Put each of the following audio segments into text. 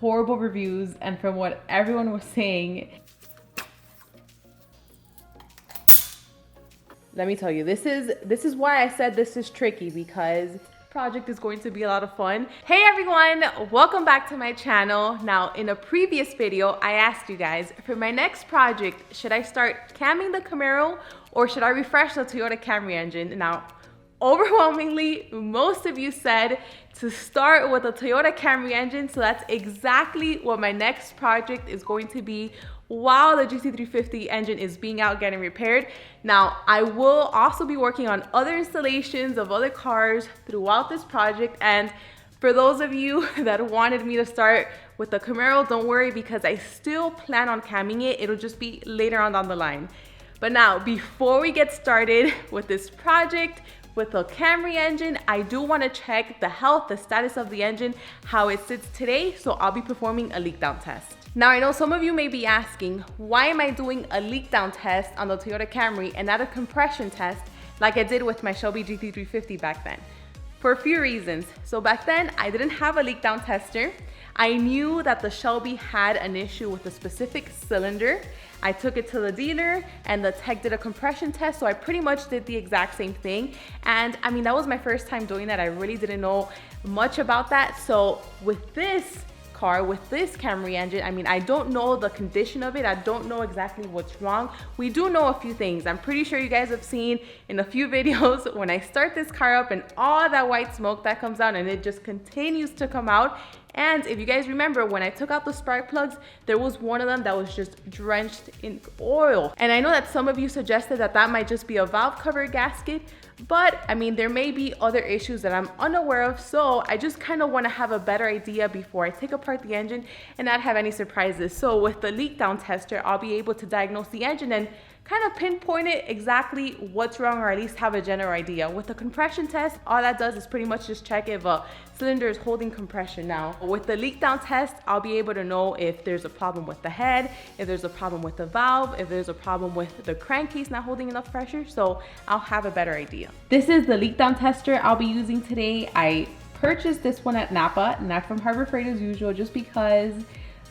horrible reviews, and from what everyone was saying, let me tell you, this is why I said this is tricky, because project is going to be a lot of fun. Hey everyone, welcome back to my channel. Now, in a previous video, I asked you guys, for my next project, should I start camming the Camaro or should I refresh the Toyota Camry engine? Now, overwhelmingly, most of you said to start with a Toyota Camry engine, so that's exactly what my next project is going to be while the GT350 engine is being out getting repaired. Now, I will also be working on other installations of other cars throughout this project, and for those of you that wanted me to start with the Camaro, don't worry, because I still plan on camming it. It'll just be later on down the line. But now, before we get started with this project, with the Camry engine, I do want to check the health, the status of the engine, how it sits today, so I'll be performing a leak down test. Now, I know some of you may be asking, why am I doing a leak down test on the Toyota Camry and not a compression test like I did with my Shelby GT350 back then? For a few reasons. So back then, I didn't have a leak down tester. I knew that the Shelby had an issue with a specific cylinder. I took it to the dealer and the tech did a compression test, so I pretty much did the exact same thing. And I mean, that was my first time doing that. I really didn't know much about that. So with this car, with this Camry engine, I mean, I don't know the condition of it. I don't know exactly what's wrong. We do know a few things. I'm pretty sure you guys have seen in a few videos when I start this car up and all that white smoke that comes out and it just continues to come out. And if you guys remember, when I took out the spark plugs, there was one of them that was just drenched in oil. And I know that some of you suggested that that might just be a valve cover gasket, but I mean, there may be other issues that I'm unaware of. So I just kind of want to have a better idea before I take apart the engine and not have any surprises. So with the leak down tester, I'll be able to diagnose the engine and kind of pinpoint it exactly what's wrong, or at least have a general idea. With the compression test, all that does is pretty much just check if a cylinder is holding compression. Now, with the leak down test, I'll be able to know if there's a problem with the head, if there's a problem with the valve, if there's a problem with the crankcase not holding enough pressure, so I'll have a better idea. This is the leak down tester I'll be using today. I purchased this one at Napa, not from Harbor Freight as usual, just because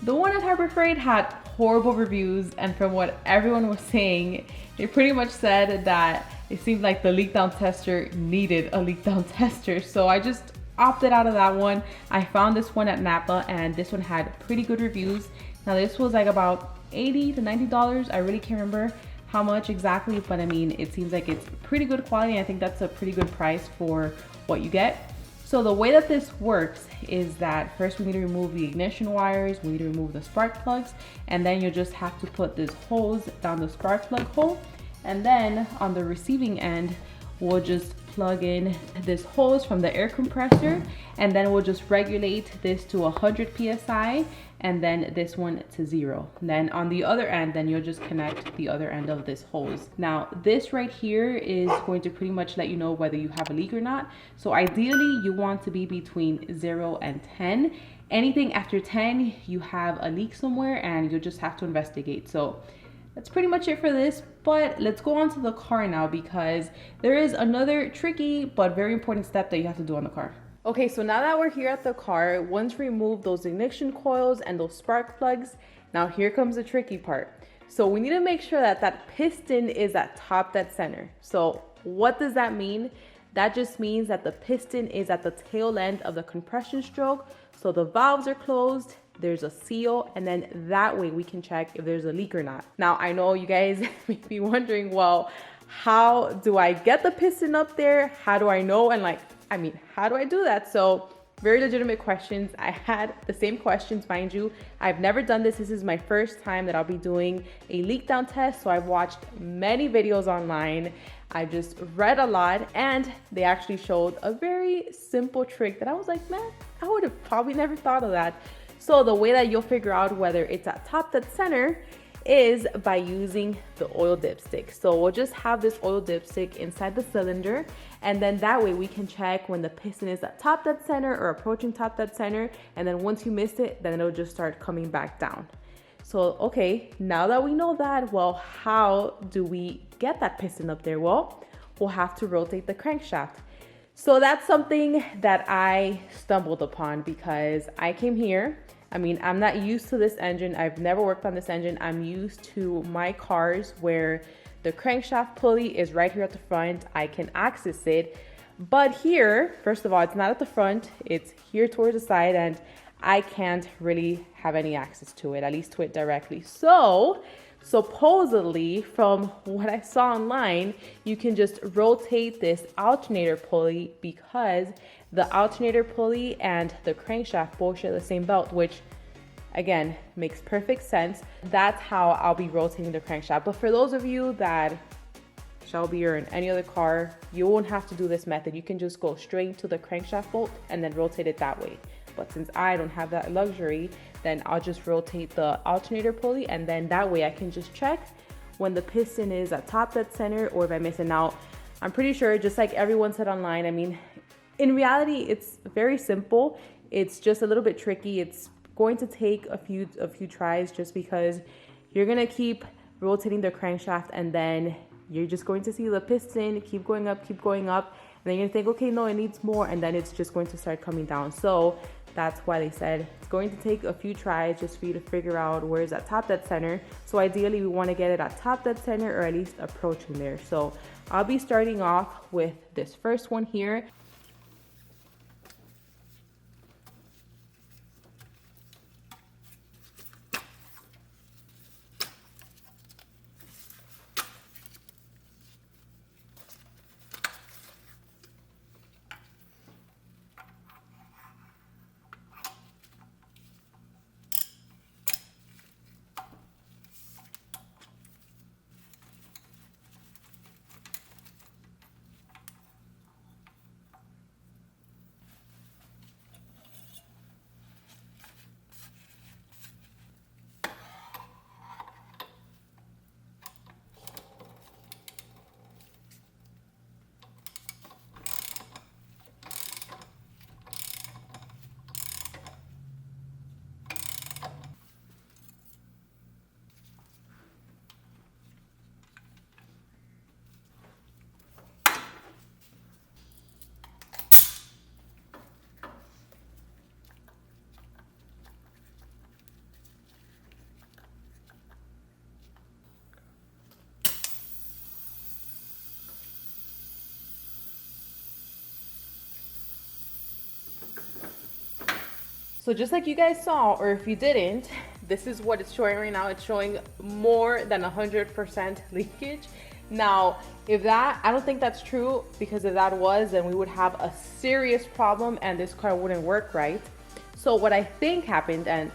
the one at Harbor Freight had horrible reviews, and from what everyone was saying, they pretty much said that it seemed like the leak down tester needed a leak down tester. So I just opted out of that one. I found this one at Napa, and this one had pretty good reviews. Now, this was like about $80 to $90. I really can't remember how much exactly, but I mean, it seems like it's pretty good quality. I think that's a pretty good price for what you get. So the way that this works is that first we need to remove the ignition wires, we need to remove the spark plugs, and then you just have to put this hose down the spark plug hole. And then on the receiving end, we'll just plug in this hose from the air compressor, and then we'll just regulate this to 100 PSI, and then this one to 0. And then on the other end, then you'll just connect the other end of this hose. Now, this right here is going to pretty much let you know whether you have a leak or not. So ideally, you want to be between 0 and 10. Anything after 10, you have a leak somewhere and you'll just have to investigate. So that's pretty much it for this, but let's go on to the car now, because there is another tricky but very important step that you have to do on the car. Okay, so now that we're here at the car, once we remove those ignition coils and those spark plugs, now here comes the tricky part. So we need to make sure that that piston is at top dead center. So what does that mean? That just means that the piston is at the tail end of the compression stroke. So the valves are closed, there's a seal, and then that way we can check if there's a leak or not. Now, I know you guys may be wondering, well, how do I get the piston up there? How do I know? And how do I do that? So very legitimate questions. I had the same questions, mind you. I've never done this. This is my first time that I'll be doing a leak down test. So I've watched many videos online. I just read a lot, and they actually showed a very simple trick that I was like, man, I would have probably never thought of that. So the way that you'll figure out whether it's at top dead center is by using the oil dipstick. So we'll just have this oil dipstick inside the cylinder, and then that way we can check when the piston is at top dead center or approaching top dead center, and then once you missed it, then it'll just start coming back down. So, okay, now that we know that, well, how do we get that piston up there? Well, we'll have to rotate the crankshaft. So that's something that I stumbled upon because I came here, I mean, I'm not used to this engine. I've never worked on this engine. I'm used to my cars where the crankshaft pulley is right here at the front. I can access it. But here, first of all, it's not at the front. It's here towards the side, and I can't really have any access to it, at least to it directly. So supposedly, from what I saw online, you can just rotate this alternator pulley because the alternator pulley and the crankshaft both share the same belt, which again makes perfect sense. That's how I'll be rotating the crankshaft. But for those of you that Shelby or in any other car, you won't have to do this method. You can just go straight to the crankshaft bolt and then rotate it that way. But since I don't have that luxury, then I'll just rotate the alternator pulley, and then that way I can just check when the piston is at top dead center or if I miss it. Now, I'm pretty sure, just like everyone said online, I mean, in reality, it's very simple. It's just a little bit tricky. It's going to take a few tries just because you're gonna keep rotating the crankshaft, and then you're just going to see the piston keep going up, and then you're gonna think, okay, no, it needs more, and then it's just going to start coming down. So that's why they said it's going to take a few tries just for you to figure out where is that top dead center. So ideally we want to get it at top dead center or at least approaching there. So I'll be starting off with this first one here. So just like you guys saw, or if you didn't, this is what it's showing right now. It's showing more than 100% leakage. Now, if that, I don't think that's true, because if that was, then we would have a serious problem and this car wouldn't work right. So what I think happened, and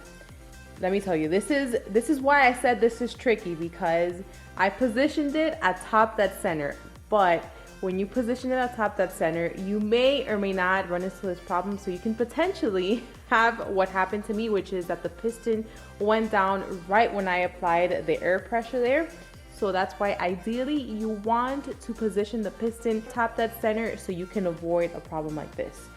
let me tell you, this is why I said this is tricky, because I positioned it at top dead center. But when you position it at top dead center, you may or may not run into this problem. So you can potentially have what happened to me, which is that the piston went down right when I applied the air pressure there. So that's why ideally you want to position the piston top dead center so you can avoid a problem like this.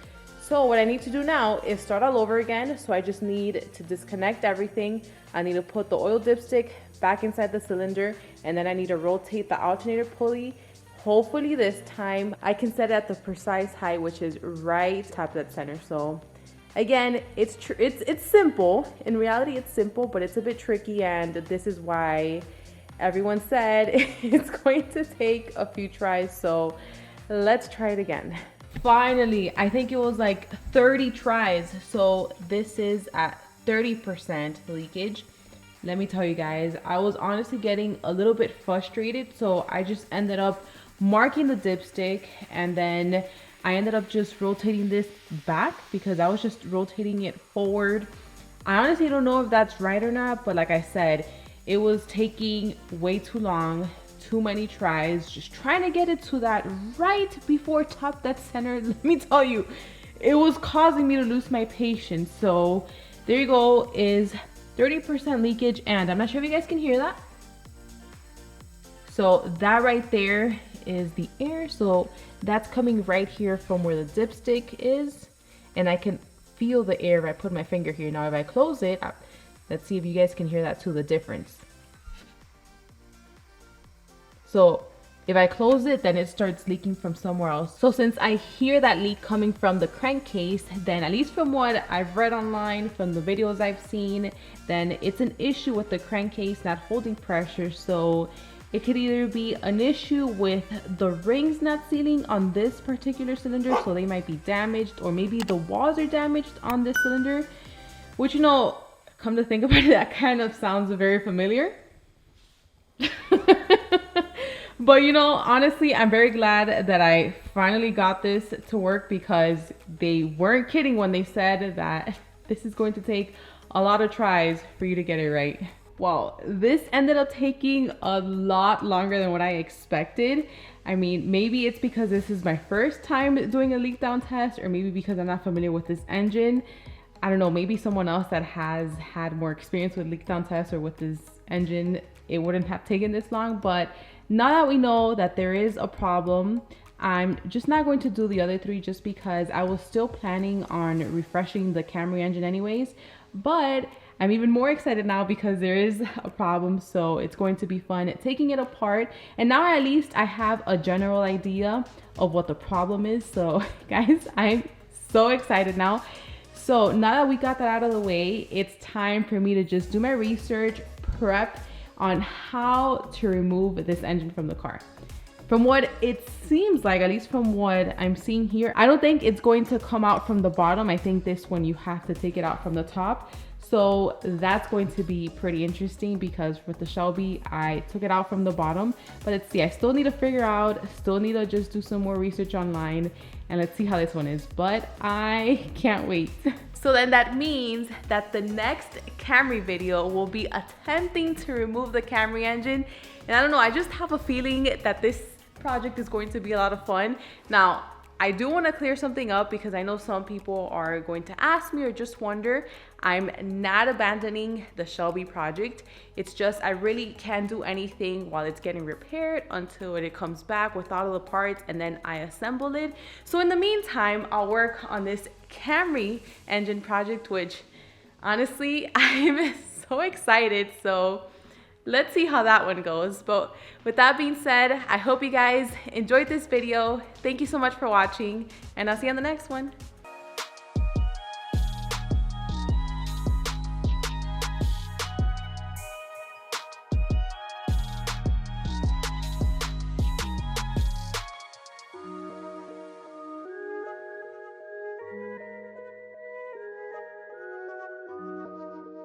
So what I need to do now is start all over again. So I just need to disconnect everything. I need to put the oil dipstick back inside the cylinder, and then I need to rotate the alternator pulley. Hopefully this time I can set it at the precise height, which is right top dead center. So again, it's simple. In reality, it's simple, but it's a bit tricky, and this is why everyone said it's going to take a few tries. So let's try it again. Finally, I think it was like 30 tries. So this is at 30% leakage. Let me tell you guys, I was honestly getting a little bit frustrated. So I just ended up marking the dipstick, and then I ended up just rotating this back because I was just rotating it forward. I honestly don't know if that's right or not, but like I said, it was taking way too long, too many tries, just trying to get it to that right before top dead center. Let me tell you, it was causing me to lose my patience. So there you go, is 30% leakage, and I'm not sure if you guys can hear that. So that right there is the air. So that's coming right here from where the dipstick is, and I can feel the air if I put my finger here. Now if I close it, let's see if you guys can hear that too, the difference. So If I close it, then it starts leaking from somewhere else. So since I hear that leak coming from the crankcase, then at least from what I've read online, from the videos I've seen, then it's an issue with the crankcase not holding pressure. So it could either be an issue with the rings not sealing on this particular cylinder, so they might be damaged, or maybe the walls are damaged on this cylinder, which, you know, come to think about it, that kind of sounds very familiar. But you know, honestly, I'm very glad that I finally got this to work, because they weren't kidding when they said that this is going to take a lot of tries for you to get it right. Well, this ended up taking a lot longer than what I expected. I mean, maybe it's because this is my first time doing a leak down test, or maybe because I'm not familiar with this engine. I don't know, maybe someone else that has had more experience with leak down tests or with this engine, it wouldn't have taken this long. But now that we know that there is a problem, I'm just not going to do the other three, just because I was still planning on refreshing the Camry engine anyways. But I'm even more excited now because there is a problem, so it's going to be fun taking it apart. And now at least I have a general idea of what the problem is. So guys, I'm so excited now. So now that we got that out of the way, it's time for me to just do my research, prep on how to remove this engine from the car. From what it seems like, at least from what I'm seeing here, I don't think it's going to come out from the bottom. I think this one you have to take it out from the top. So that's going to be pretty interesting, because with the Shelby, I took it out from the bottom. But let's see, I still need to figure out, still need to just do some more research online, and let's see how this one is. But I can't wait. So then that means that the next Camry video will be attempting to remove the Camry engine. And I don't know, I just have a feeling that this project is going to be a lot of fun. Now, I do want to clear something up, because I know some people are going to ask me or just wonder. I'm not abandoning the Shelby project. It's just I really can't do anything while it's getting repaired until it comes back with all of the parts, and then I assemble it. So in the meantime, I'll work on this Camry engine project, which honestly, I'm so excited. So let's see how that one goes. But with that being said, I hope you guys enjoyed this video. Thank you so much for watching, and I'll see you on the next one.